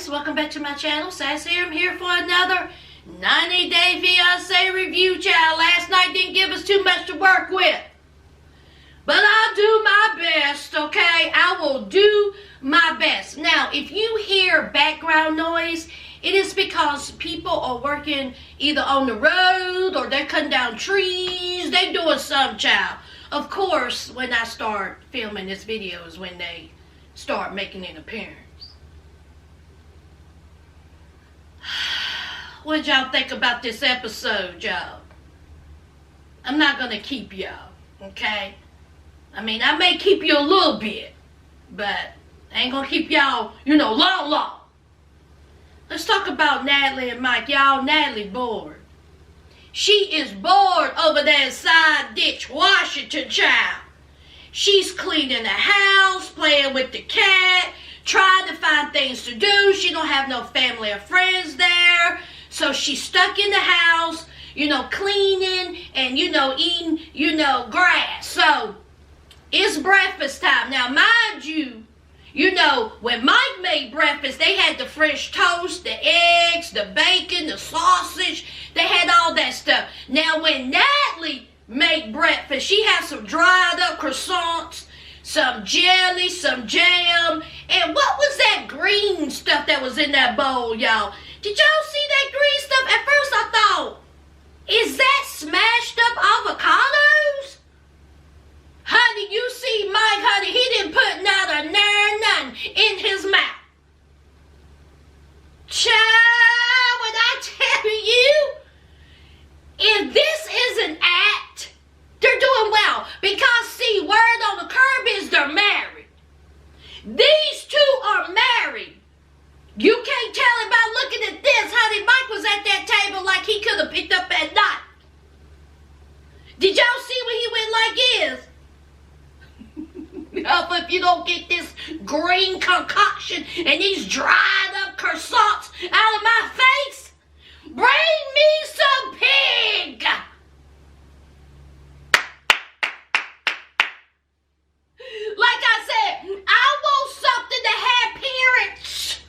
guys, welcome back to my channel. Sass here. I'm here for another 90-day fiancé review, child. Last night didn't give us too much to work with, but I'll do my best, okay? I will do my best. Now, if you hear background noise, it is because people are working either on the road or they're cutting down trees. They're doing some, child. Of course, when I start filming this video is when they start making an appearance. What y'all think about this episode, y'all? I'm not gonna keep y'all, okay? I mean, I may keep you a little bit, but I ain't gonna keep y'all, long. Let's talk about Natalie and Mike. Y'all, Natalie bored. She is bored over there in Side Ditch, Washington, child. She's cleaning the house, playing with the cat, trying to find things to do. She don't have no family or friends there. So she's stuck in the house, cleaning and, eating, grass. So it's breakfast time. Now, mind you, when Mike made breakfast, they had the French toast, the eggs, the bacon, the sausage. They had all that stuff. Now, when Natalie made breakfast, she had some dried up croissants, some jelly, some jam, and what was that green stuff that was in that bowl, y'all? Did y'all see that green stuff? At first I thought, is that smashed up avocados? Honey, you see Mike, honey, he didn't put not a nothing in his mouth. Child, when I tell you, if this is an act, they're doing well. Because, see, word on the curb is they're married. These two are married. You can't tell it by looking at this, honey. Mike was at that table like he could have picked up that knife. Did y'all see when he went like this? If you don't get this green concoction and these dried up croissants out of my face, bring me some pig. Like I said, I want something to have parents.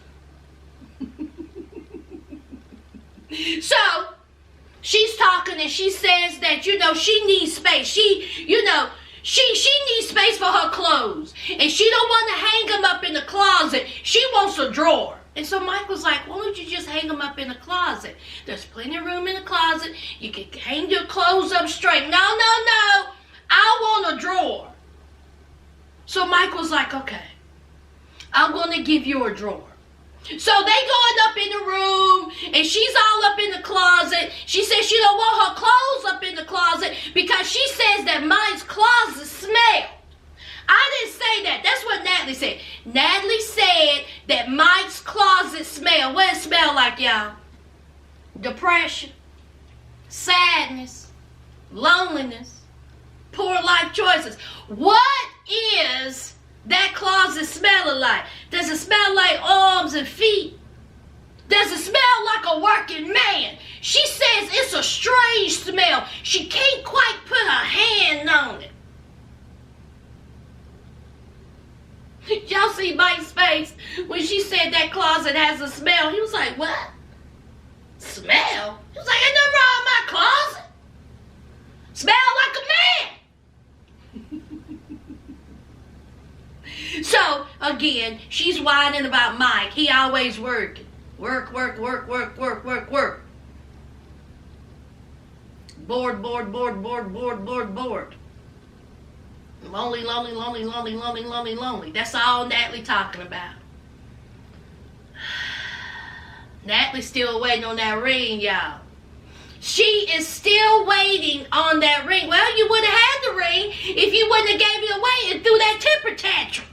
So, she's talking and she says that, she needs space. She needs space for her clothes. And she don't want to hang them up in the closet. She wants a drawer. And so Mike was like, why don't you just hang them up in the closet? There's plenty of room in the closet. You can hang your clothes up straight. No. I want a drawer. So Mike was like, okay, I'm going to give you a drawer. So they going up in the room, and she's all up in the closet. She says she don't want her clothes up in the closet because she says that Mike's closet smell. I didn't say that. That's what Natalie said. Natalie said that Mike's closet smell. What it smell like, y'all? Depression, sadness, loneliness, poor life choices. What is that closet smelling like? Does it smell like arms and feet? Does it smell like a working man? She says it's a strange smell. She can't quite put her hand on it. Y'all see Mike's face when she said that closet has a smell. He was like, what? Smell? He was like, ain't nothing wrong with my closet. Smell like a man. So, again, she's whining about Mike. He always working. Work. Bored. Lonely. That's all Natalie talking about. Natalie's still waiting on that ring, y'all. She is still waiting on that ring. Well, you would have had the ring if you wouldn't have gave it away and threw that temper tantrum.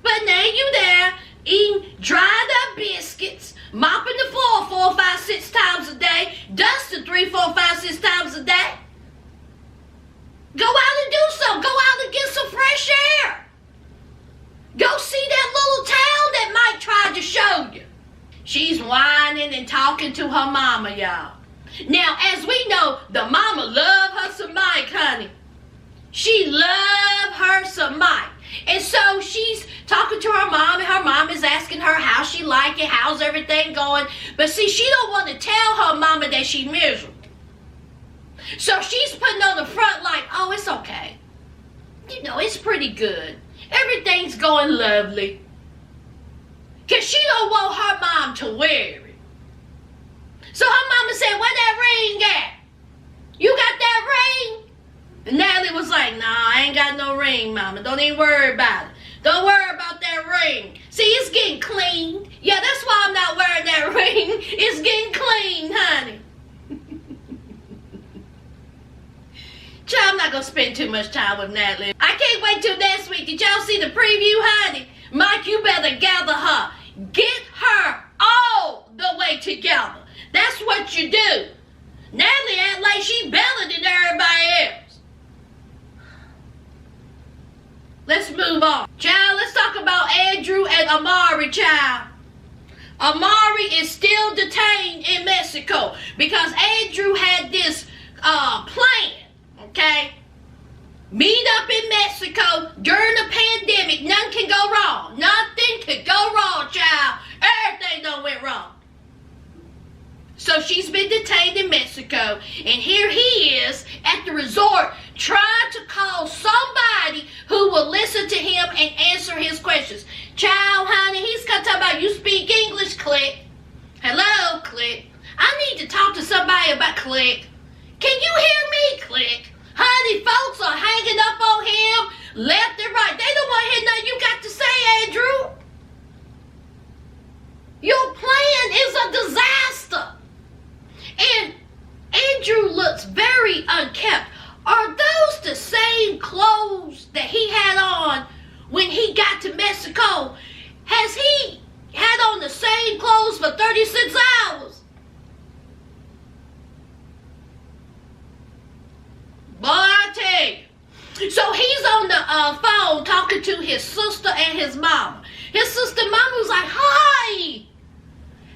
But now you there eating dried up biscuits, mopping the floor 4, 5, 6 times a day, dusting 3, 4, 5, 6 times a day. Go out and do something. Go out and get some fresh air. Go see that little town that Mike tried to show you. She's whining and talking to her mama, y'all. Now, as we know, the mama love her some Mike, honey. She love her some Mike. And so she's talking to her mom, and her mom is asking her how she like it, how's everything going. But see, she don't want to tell her mama that she's miserable. So she's putting on the front like, oh, it's okay. You know, it's pretty good. Everything's going lovely. Because she don't want her mom to wear it. So her mama said, where that ring at? You got that ring? And Natalie was like, nah, I ain't got no ring, mama. Don't even worry about it. Don't worry about that ring. See, it's getting cleaned. Yeah, that's why I'm not wearing that ring. It's getting clean, honey. Child, I'm not going to spend too much time with Natalie. I can't wait till next week. Did y'all see the preview, honey? Mike, you better gather her. Get her all the way together. That's what you do. Natalie act like she better than everybody else. Let's move on. Child, let's talk about Andrew and Amari, child. Amari is still detained in Mexico because Andrew had this plan. Okay? Meet up in Mexico during the pandemic. Nothing can go wrong. Nothing could go wrong, child. Everything done went wrong. So she's been detained in Mexico. And here he is at the resort trying to call somebody who will listen to him and answer his questions. Child, honey, he's going to talk about you speak English, click. Hello, click. I need to talk to somebody about click. Can you hear me, click? Honey, folks are hanging up on him left and right. They don't want to hear nothing you got to say, Andrew. Your plan is a disaster. And Andrew looks very unkempt. Are those the same clothes that he had on when he got to Mexico? Has he had on the same clothes for 36 hours? Boy, I tell you. So he's on the phone talking to his sister and his mama. His sister mama was like, hi,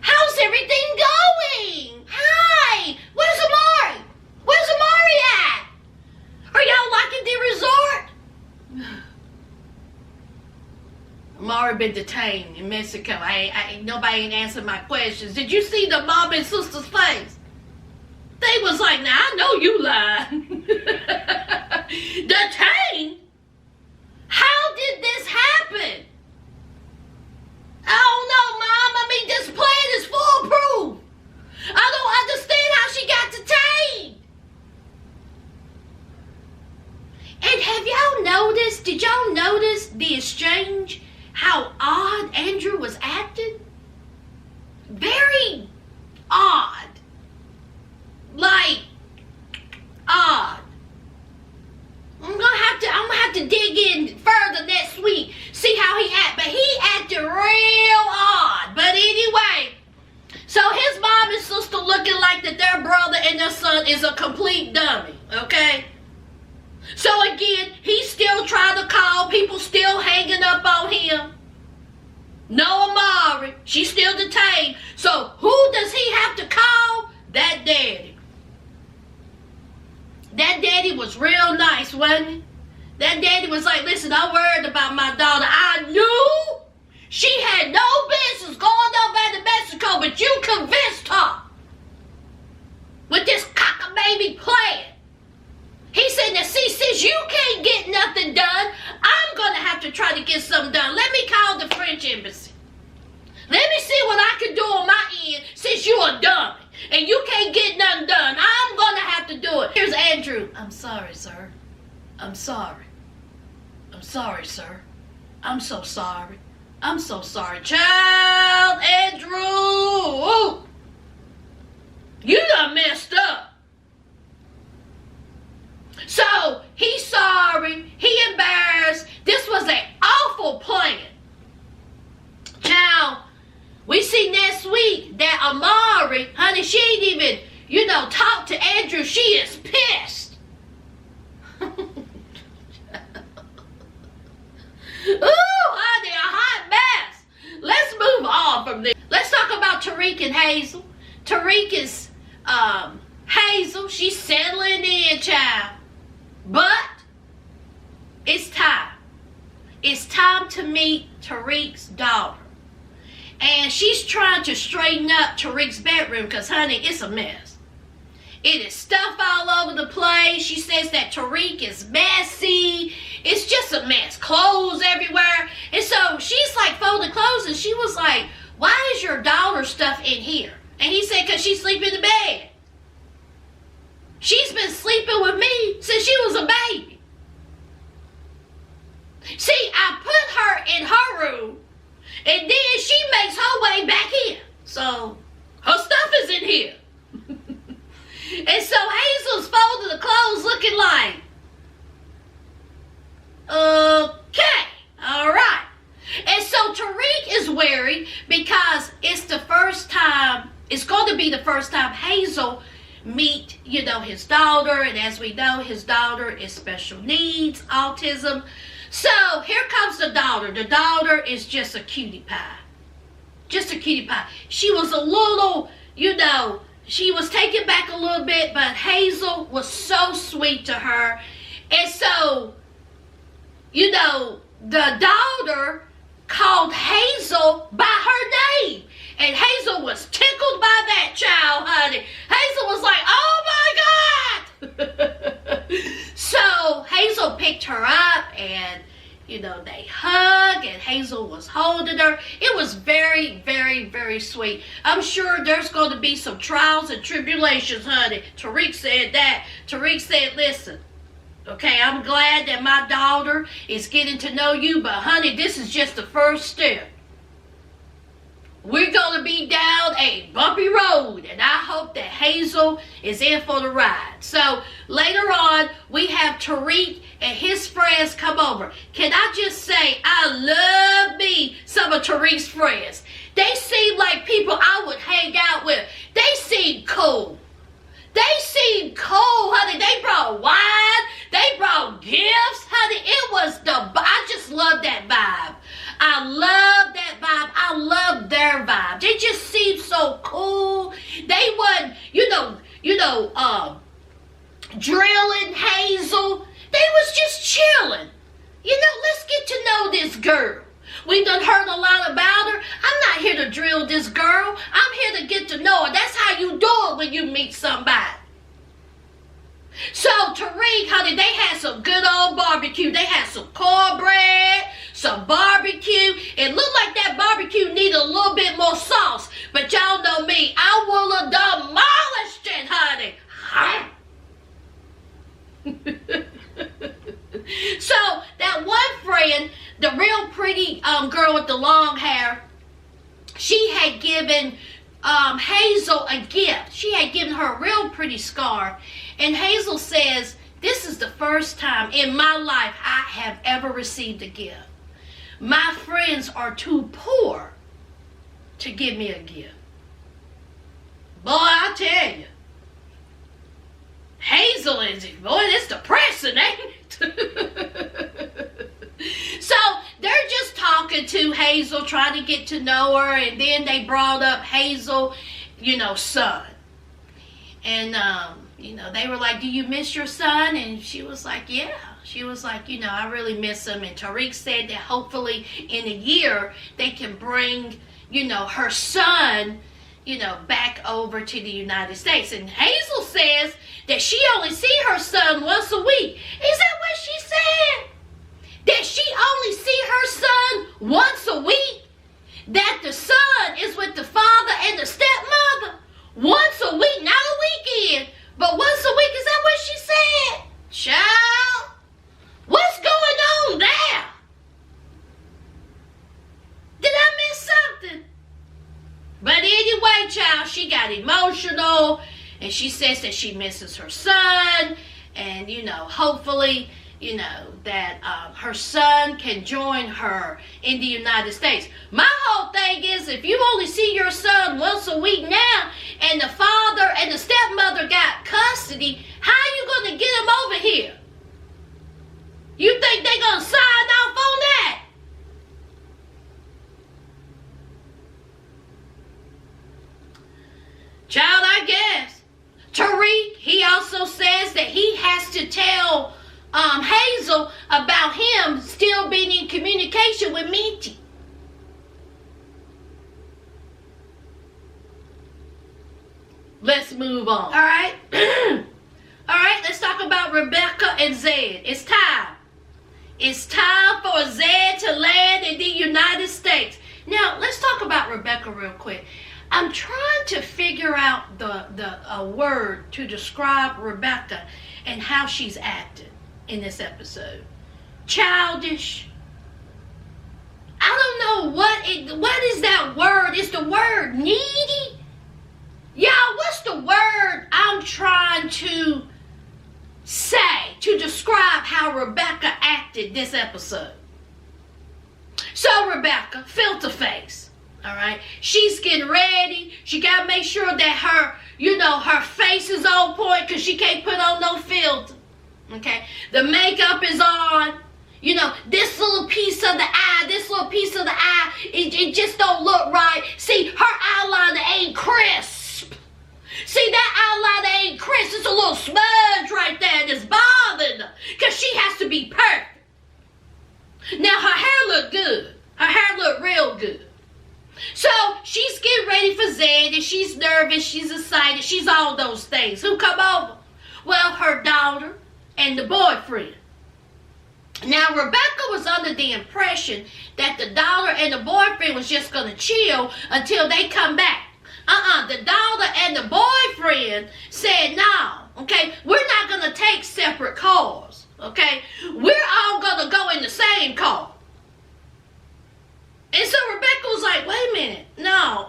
how's everything going? Hi, where's Amari? Where's Amari at? Are y'all liking the resort? Amari been detained in Mexico. Nobody ain't answered my questions. Did you see the mom and sister's face? They was like, now I know you lied. Detained? How did this happen? I don't know, Mom. I mean, this plan is foolproof. I don't understand how she got detained. And have y'all noticed, did y'all notice the exchange? How odd Andrew was acting? Very odd. Like, odd. I'm gonna have to dig in further next week, see how he act. But he acted real odd. But anyway, so his mom and sister looking like that their brother and their son is a complete dummy. Okay. So again, he's still trying to call. People still hanging up on him. No Amari. She's still detained. So who does he have to call? That daddy. That daddy was real nice, wasn't he? That daddy was like, listen, I'm worried about my daughter. I knew she had no business going over to Mexico, but you convinced her with this cock-a-baby plan. He said, now see, since you can't get nothing done, I'm going to have to try to get something done. Let me call the French embassy. Let me see what I can do on my end since you're a dummy and you can't get nothing done. I'm going to have to do it. Here's Andrew. I'm sorry, sir. I'm sorry. I'm sorry, sir. I'm so sorry. I'm so sorry. Child, Andrew. You done messed up. So, he's sorry. He embarrassed. This was an awful plan. Child, we see next week that Amari, honey, she ain't even, talk to Andrew. She is pissed. Ooh, honey, a hot mess. Let's move on from this. Let's talk about Tariq and Hazel. Tariq is Hazel. She's settling in, child. But it's time. It's time to meet Tariq's daughter. And she's trying to straighten up Tariq's bedroom because, honey, it's a mess. It is stuff all over the place. She says that Tariq is messy. It's just a mess. Clothes everywhere. And so she's like folding clothes, and she was like, why is your daughter's stuff in here? And he said, because she sleep in the bed. She's been sleeping with me since she was a baby. See, I put her in her room, and then she makes her way back in. So her stuff is in here. And so Hazel's folding the clothes looking like, okay, all right. And so Tariq is worried because it's going to be the first time Hazel meet, his daughter. And as we know, his daughter is special needs, autism. So here comes the daughter. The daughter is just a cutie pie. Just a cutie pie. She was a little, she was taken back a little bit, but Hazel was so sweet to her. And so, the daughter called Hazel by her name. And Hazel was tickled by that child, honey. Hazel was like, oh my God. So Hazel picked her up, and they hugged, and Hazel was holding her. It was very, very, very sweet. I'm sure there's going to be some trials and tribulations, honey. Tariq said that. Tariq said, listen, okay, I'm glad that my daughter is getting to know you, but honey, this is just the first step. We're going to be down a bumpy road, and I hope that Hazel is in for the ride. So later on, we have Tariq and his friends come over. Can I just say, I love me some of Tariq's friends. They seem like people I would hang out with. They seem cool. They seem cool, honey. They brought wine. They brought gifts, honey. I just love that vibe. I love that vibe. I love their vibe. They just seem so cool. They wasn't, drilling Hazel. They was just chilling. Let's get to know this girl. We done heard a lot about her. I'm not here to drill this girl. I'm here to get to know her. That's how you do it when you meet somebody. So Tariq, honey, they had some good old barbecue. They had some cornbread, some barbecue. It looked like that barbecue needed a little bit more sauce. But y'all know me. I will have demolished it, honey. So that one friend, the real pretty girl with the long hair, she had given Hazel a gift. She had given her a real pretty scarf. And Hazel says, this is the first time in my life I have ever received a gift. My friends are too poor to give me a gift. Boy, I tell you, Hazel is, boy, it's depressing, ain't it? So they're just talking to Hazel, trying to get to know her, and then they brought up Hazel, son. And, they were like, do you miss your son? And she was like, yeah. She was like, I really miss him. And Tariq said that hopefully in a year they can bring, her son, back over to the United States. And Hazel says that she only see her son once a week. Is that what she said? That she only see her son once a week? That the son is with the father and the stepmother once a week, not a weekend, but once a week? Is that what she said? Child, what's going on there? Did I miss something? But anyway, child, she got emotional, and she says that she misses her son, and, hopefully, that her son can join her in the United States. My whole thing is, if you only see your son once a week now, and the father and the stepmother got custody, how are you going to get him over here? You think they're going to sign off on that? Child, I guess. Tariq, he also says that he has to tell Hazel about him still being in communication with Minty. move on. All right? All right, let's talk about Rebecca and Zed. It's time. It's time for Zed to land in the United States. Now, let's talk about Rebecca real quick. I'm trying to figure out a word to describe Rebecca and how she's acted in this episode. Childish. I don't know what is that word? Is the word needy? Y'all, what's the word I'm trying to say to describe how Rebecca acted this episode? So Rebecca, filter face. All right, she's getting ready. She got to make sure that her face is on point because she can't put on no filter. Okay, the makeup is on. This little piece of the eye, it just don't look right. See, her eyeliner ain't crisp. See, that eyeliner ain't crisp. It's a little smudge right there that's bothering her because she has to be perfect. Now, her hair look good. Her hair look real good. So she's getting ready for Zed, and she's nervous, she's excited, she's all those things. Who come over? Well, her daughter and the boyfriend. Now, Rebecca was under the impression that the daughter and the boyfriend was just going to chill until they come back. The daughter and the boyfriend said, no, okay, we're not going to take separate cars, okay? We're all going to go in the same car. And so Rebecca was like, wait a minute, no.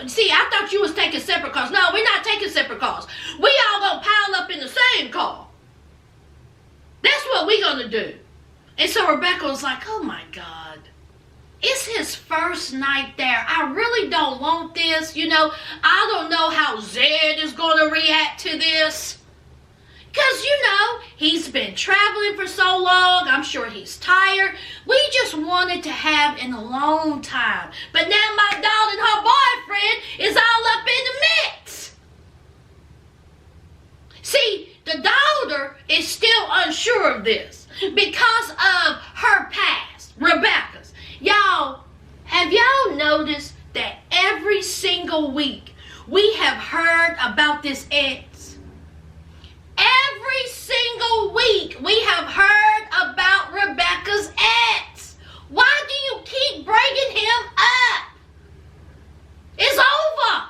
See, I thought you was taking separate cars. No, we're not taking separate cars. We all gonna pile up in the same car. That's what we gonna do. And so Rebecca was like, oh my God. It's his first night there. I really don't want this. I don't know how Zed is gonna react to this. Because, he's been traveling for so long. I'm sure he's tired. We just wanted to have an alone time. But now my daughter and her boyfriend is all up in the mix. See, the daughter is still unsure of this because of her past, Rebecca's. Y'all, have y'all noticed that every single week we have heard about this ex? Every single week we have heard about Rebecca's ex. Why do you keep bringing him up? It's over.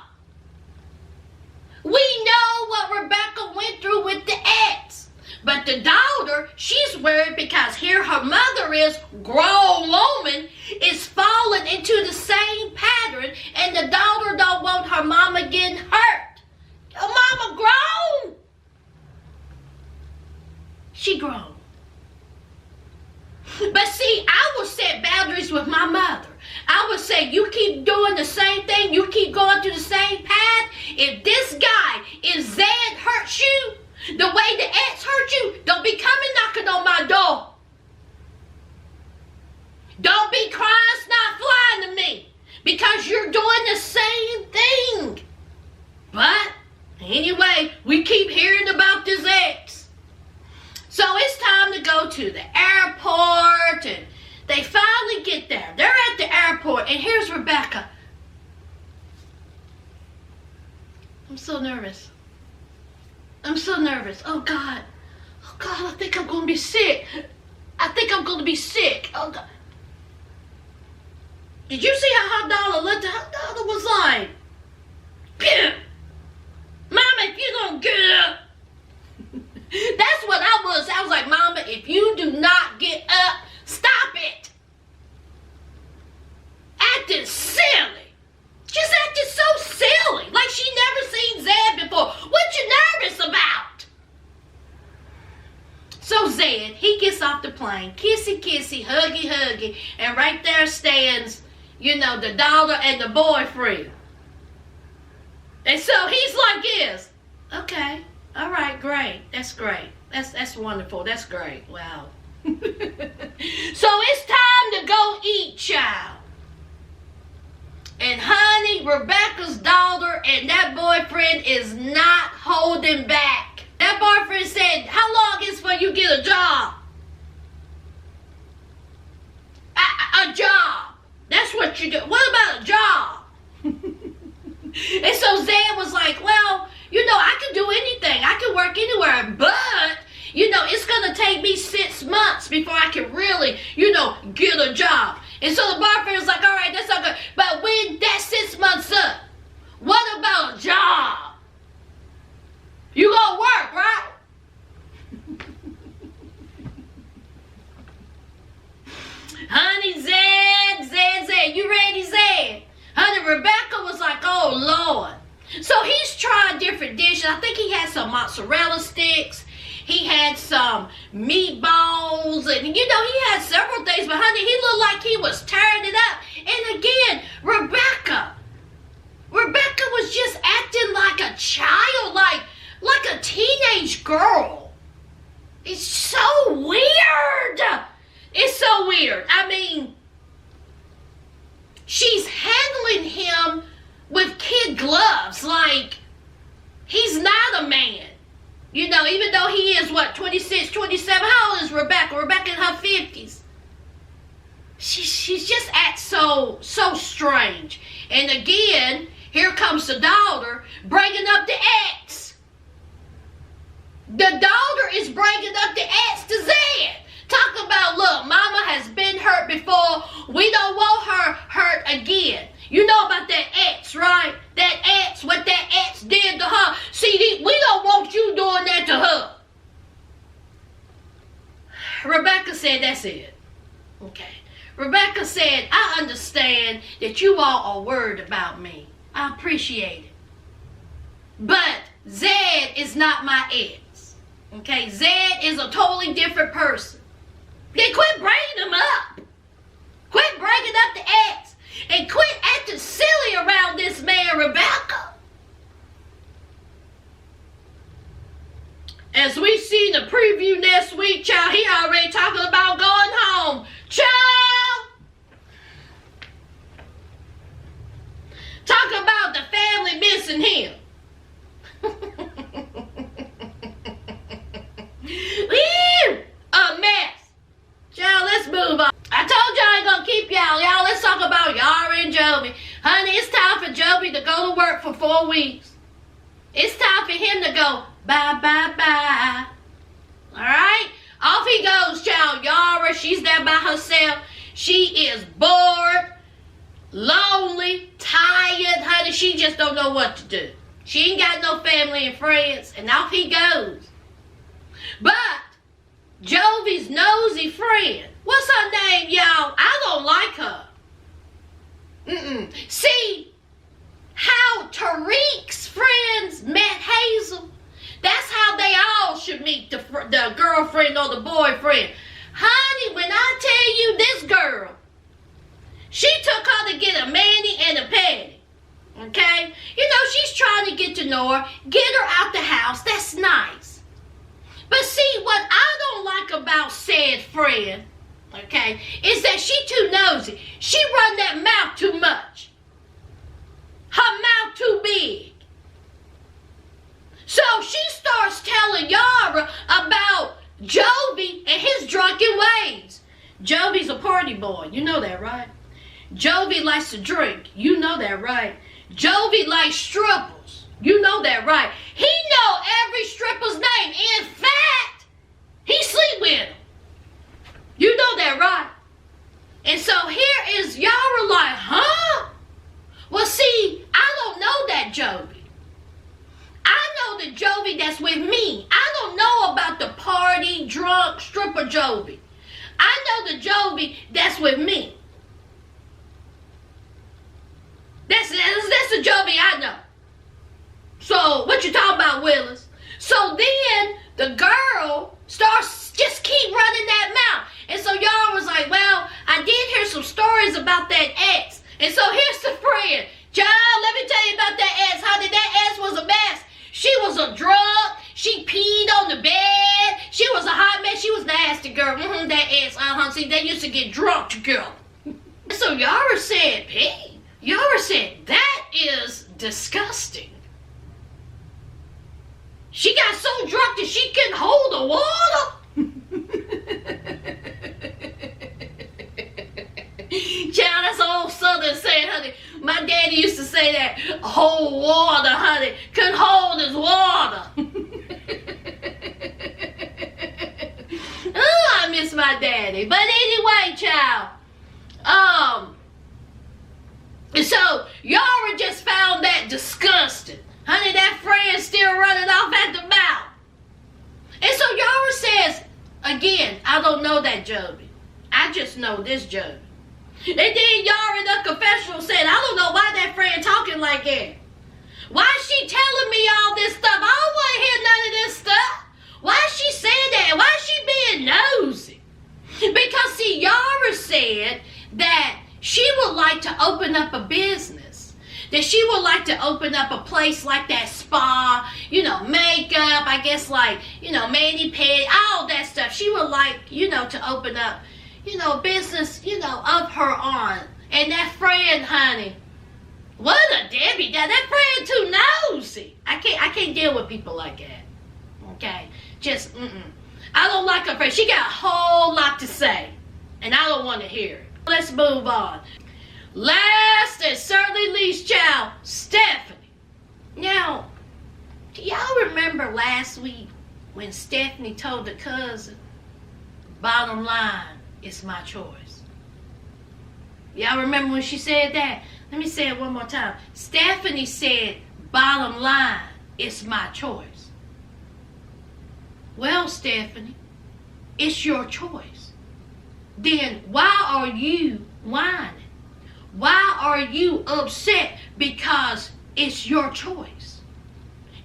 We know what Rebecca went through with the ex. But the daughter, she's worried because here her mother is, grown woman, is falling into the same pattern, and the daughter don't want her mama getting hurt. Your mama grown. She grown. But see, I will set boundaries with my mother. I would say, you keep doing the same thing, you keep going through the same path. If this guy, if Zed hurts you, the way the ex hurt you, don't be coming knocking on my door. Don't be crying, not flying to me, because you're doing the same thing. But anyway, we keep hearing about this ex. So it's time to go to the airport, and they finally get there. They're at the airport, and here's Rebecca. I'm so nervous. Oh God, I think I'm going to be sick. Oh God. Did you see how her daughter looked? Her daughter was like, get up. Mama, if you don't get up. That's what I was. I was like, Mama, if you do not get up, stop it. Acting silly. Just acting so silly. Like she never seen Zed before. What you nervous about? So Zed, he gets off the plane. Kissy, kissy, huggy, huggy. And right there stands, the daughter and the boyfriend. And so he's like this. Okay. All right, great. That's great. That's wonderful. That's great. Wow. So it's time to go eat, child. And honey, Rebecca's daughter and that boyfriend is not holding back. That boyfriend said, how long is for you get a job? A job. That's what you do. What about a job? And so Zed was like, well, You know, I can do anything. I can work anywhere. But, you know, it's going to take me 6 months before I can really, you know, get a job. And so the boyfriend's like, all right, that's not good. But when that 6 months up, what about a job? You going to work, right? Honey, Zed, you ready, Zed? Honey, Rebecca was like, oh, Lord. So he's trying different dishes. I think he had some mozzarella sticks. He had some meatballs. And, you know, he had several things. But, honey, he looked like he was tearing it up. And, again, Rebecca was just acting like a child, like a teenage girl. It's so weird. It's so weird. I mean, she's handling him with kid gloves like he's not a man. You know, even though he is, 26, 27. How old is Rebecca? Rebecca in her 50s. She's just acts so strange. And again, here comes the daughter bringing up the ex. The daughter is bringing up the ex to Zed. Talk about, look, mama has been hurt before. We don't want her hurt again. You know about that ex, right? That ex, what that ex did to her. See, we don't want you doing that to her. Rebecca said, that's it. Okay. Rebecca said, I understand that you all are worried about me. I appreciate it. But Zed is not my ex. Okay? Zed is a totally different person. Then quit bringing them up. Quit bringing up the ex. And quit acting silly around this man, Rebecca. As we see the preview next week, child, he already talking about going home. Child. Talk about the family missing him. A mess. Y'all, let's move on. I told y'all I ain't gonna keep y'all. Y'all, let's talk about Yara and Jovi. Honey, it's time for Jovi to go to work for 4 weeks. It's time for him to go bye, bye, bye. Alright? Off he goes, child. Yara, she's there by herself. She is bored, lonely, tired. Honey, she just don't know what to do. She ain't got no family and friends. And off he goes. But Jovi's nosy friend. What's her name, y'all? I don't like her. See how Tariq's friends met Hazel? That's how they all should meet the girlfriend or the boyfriend. Honey, when I tell you this girl, she took her to get a mani and a pedi. Okay? You know, she's trying to get to know her, get her out the house. That's nice. But see, what I don't like about said friend, okay, is that she too nosy. She run that mouth too much. Her mouth too big. So she starts telling Yara about Jovi and his drunken ways. Jovi's a party boy. You know that, right? Jovi likes to drink. You know that, right? Jovi likes strippers. You know that, right? He know every stripper's name. In fact, he sleep with them. You know that, right? And so here is Yara like, huh? Well, see, I don't know that Jovi. I know the Jovi that's with me. I don't know about the party, drunk, stripper Jovi. I know the Jovi that's with me. That's the Jovi I know. So, what you talking about, Willis? So then, the girl starts just keep running that mouth. And so y'all was like, well, I did hear some stories about that ex. And so here's the friend. Child, let me tell you about that ex. Honey, that ex was a mess. She was a drunk. She peed on the bed. She was a hot mess. She was nasty, girl. That ex. See, they used to get drunk together. So Yara said, hey, Yara said, that is disgusting. She got so drunk that she couldn't hold the water. Child, that's old Southern saying, honey. My daddy used to say that, hold water, honey. Couldn't hold his water. Oh, I miss my daddy. But anyway, child. So, y'all just found that disgusting. Honey, that friend still running off at the mouth. And so Yara says, again, I don't know that Joby. I just know this Joby. And then Yara in the confessional said, I don't know why that friend talking like that. Why is she telling me all this stuff? I don't want to hear none of this stuff. Why is she saying that? Why is she being nosy? Because see, Yara said that she would like to open up a business. That she would like to open up a place like that spa, makeup, I guess like, mani-pedi, all that stuff. She would like, to open up, business, of her own. And that friend, honey, what a Debbie, that friend too nosy. I can't deal with people like that. Okay? Just, I don't like her friend. She got a whole lot to say. And I don't want to hear it. Let's move on. Last and certainly least, child, Stephanie. Now, do y'all remember last week when Stephanie told the cousin, bottom line, it's my choice? Y'all remember when she said that? Let me say it one more time. Stephanie said, bottom line, it's my choice. Well, Stephanie, it's your choice. Then why are you whining? Why are you upset because it's your choice?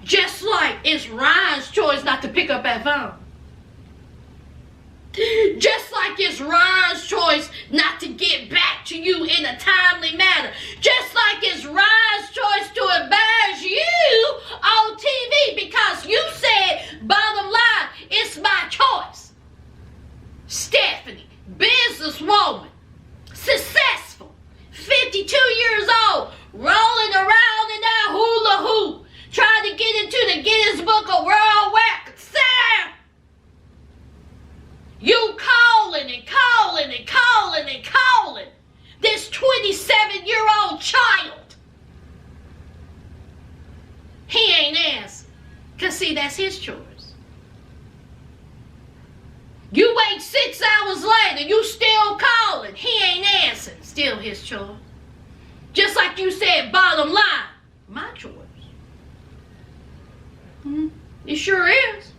Just like it's Ryan's choice not to pick up that phone. Just like it's Ryan's choice not to get back to you in a timely manner. Just like it's Ryan's choice to embarrass you on TV because you said, bottom line, it's my choice. Stephanie, businesswoman, successful, 52 years old, rolling around in that hula hoop, trying to get into the Guinness Book of World Records. Sam! You calling and calling and calling and calling this 27-year-old child. He ain't answering. Because see, that's his choice. You wait 6 hours later, you still calling. He ain't answering. Still his choice. Just like you said, bottom line, my choice. It sure is.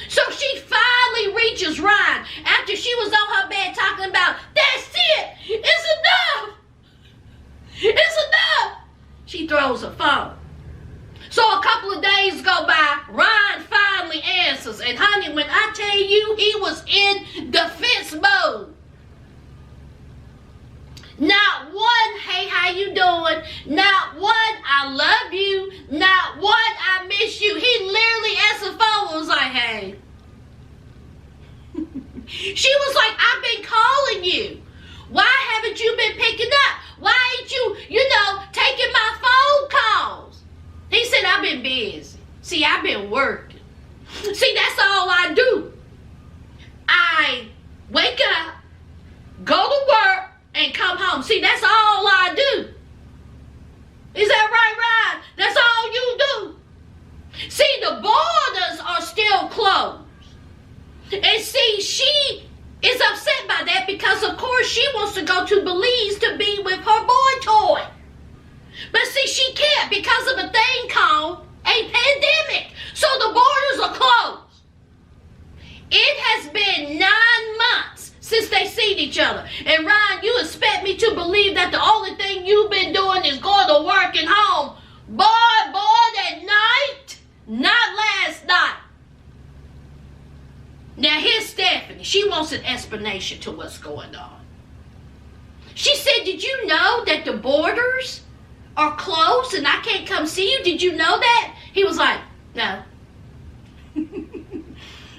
So she finally reaches Ryan after she was on her bed talking about, that's it, it's enough. It's enough. She throws her phone. So a couple of days go by, Ryan finally answers. And honey, when I tell you he was in defense mode. Not one, hey, how you doing? Not one, I love you. Not one, I miss you. He literally answered the phone and was like, hey. She was like, I've been calling you. Why haven't you been picking up? Why ain't you, taking my phone calls? He said, I've been busy. See, I've been working. See, that's all I do. I wake up, go to work, and come home. See, that's all I do. Is that right, Ryan? That's all you do. See, the borders are still closed. And see, she is upset by that because, of course, she wants to go to Belize to be with her boy toy. But see, she can't because of a thing called a pandemic. So the borders are closed. It has been 9 months since they seen each other. And Ryan, you expect me to believe that the only thing you've been doing is going to work and home. Boy, that night, not last night. Now here's Stephanie. She wants an explanation to what's going on. She said, did you know that the borders are closed and I can't come see you? Did you know that? He was like, no.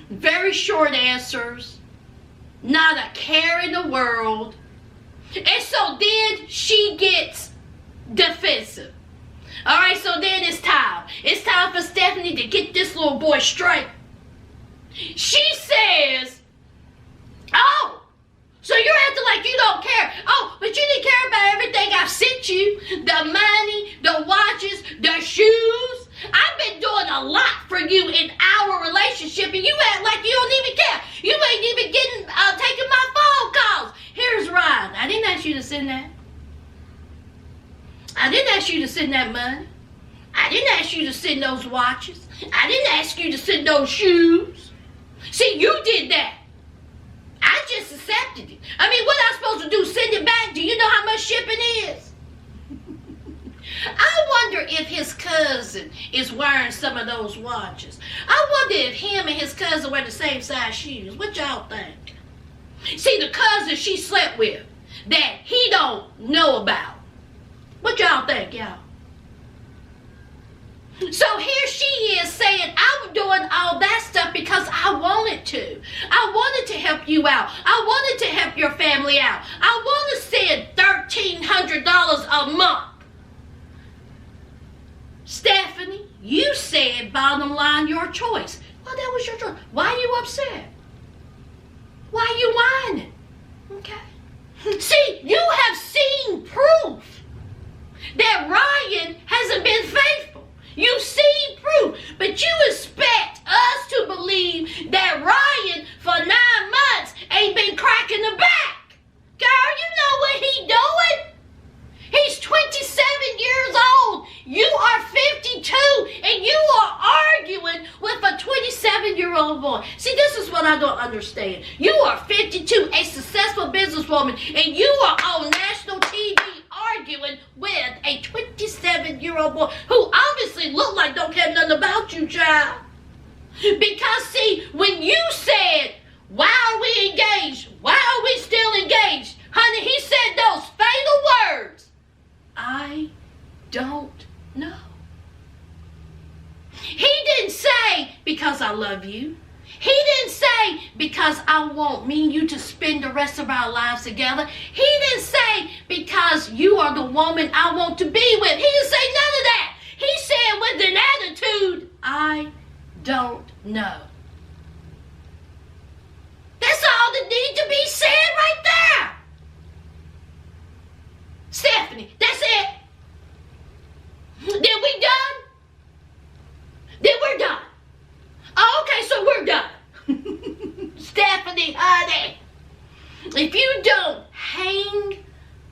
Very short answers. Not a care in the world. And so then she gets defensive. All right, so then it's time. It's time for Stephanie to get this little boy straight. She says, oh, so you're acting like you don't care. Oh, but you didn't care about everything I've sent get you the money, the watches, the shoes. I've been doing a lot for you in our relationship, and you act like you don't even care. You ain't even taking my phone calls. Here's Ryan. I didn't ask you to send that. I didn't ask you to send that money. I didn't ask you to send those watches. I didn't ask you to send those shoes. See, you did that. I just accepted it. I mean, what am I supposed to do? Send it back? Do you know how much shipping is? I wonder if his cousin is wearing some of those watches. I wonder if him and his cousin wear the same size shoes. What y'all think? See, the cousin she slept with that he don't know about. What y'all think, y'all? So here she is saying, I'm doing all that stuff because I wanted to. I wanted to help you out. I wanted to help your family out. I want to send $1,300 a month. Stephanie, you said bottom line your choice. Well, that was your choice. Why are you upset? Why are you whining? Okay. See, you have seen proof that Ryan hasn't been faithful. You've seen proof, but you expect us to believe that Ryan for 9 months ain't been cracking the back. Girl, you know what he doing? He's 27 years old. You are 52, and you are arguing with a 27-year-old boy. See, this is what I don't understand. You are 52, a successful businesswoman, and you are on national TV arguing with a 27-year-old boy who obviously look like don't care nothing about you, child. Because, see, when you said, why are we engaged? Why are we still engaged? Honey, he said those fatal words. I don't know. He didn't say, because I love you. He didn't say, because I want me and you to spend the rest of our lives together. He didn't say, because you are the woman I want to be with. He didn't say none of that. He said with an attitude, I don't know. That's all that needs to be said right there. Stephanie, that's it. Then we done? Then we're done. Oh, okay, so we're done. Stephanie, honey, if you don't hang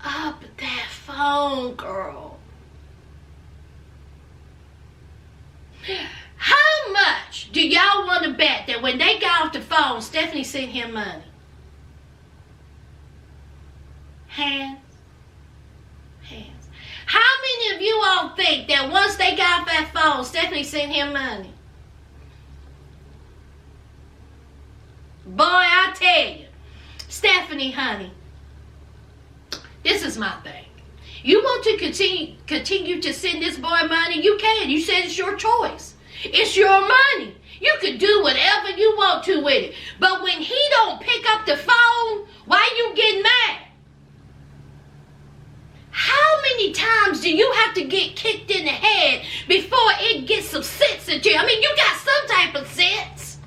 up that phone, girl, how much do y'all want to bet that when they got off the phone, Stephanie sent him money? Hands. How many of you all think that once they got off that phone, Stephanie sent him money? Boy, I tell you, Stephanie, honey, this is my thing. You want to continue to send this boy money? You can. You said it's your choice. It's your money. You can do whatever you want to with it. But when he don't pick up the phone, why you getting mad? How many times do you have to get kicked in the head before it gets some sense into you? I mean, you got some type of sense.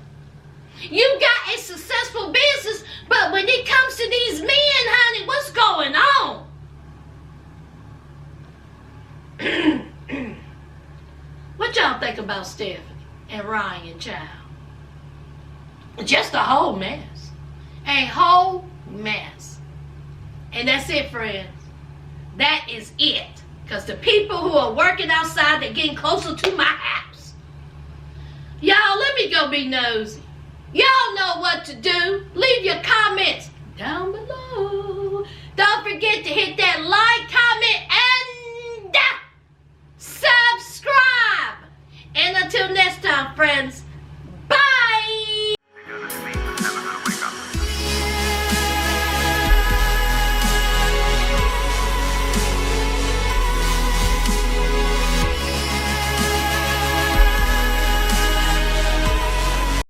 You got a successful business, but when it comes to these men, honey, what's going on? What y'all think about Stephanie and Ryan, child? Just a whole mess. A whole mess. And that's it, friends. That is it. Because the people who are working outside, they're getting closer to my house. Y'all, let me go be nosy. Y'all know what to do. Leave your comments.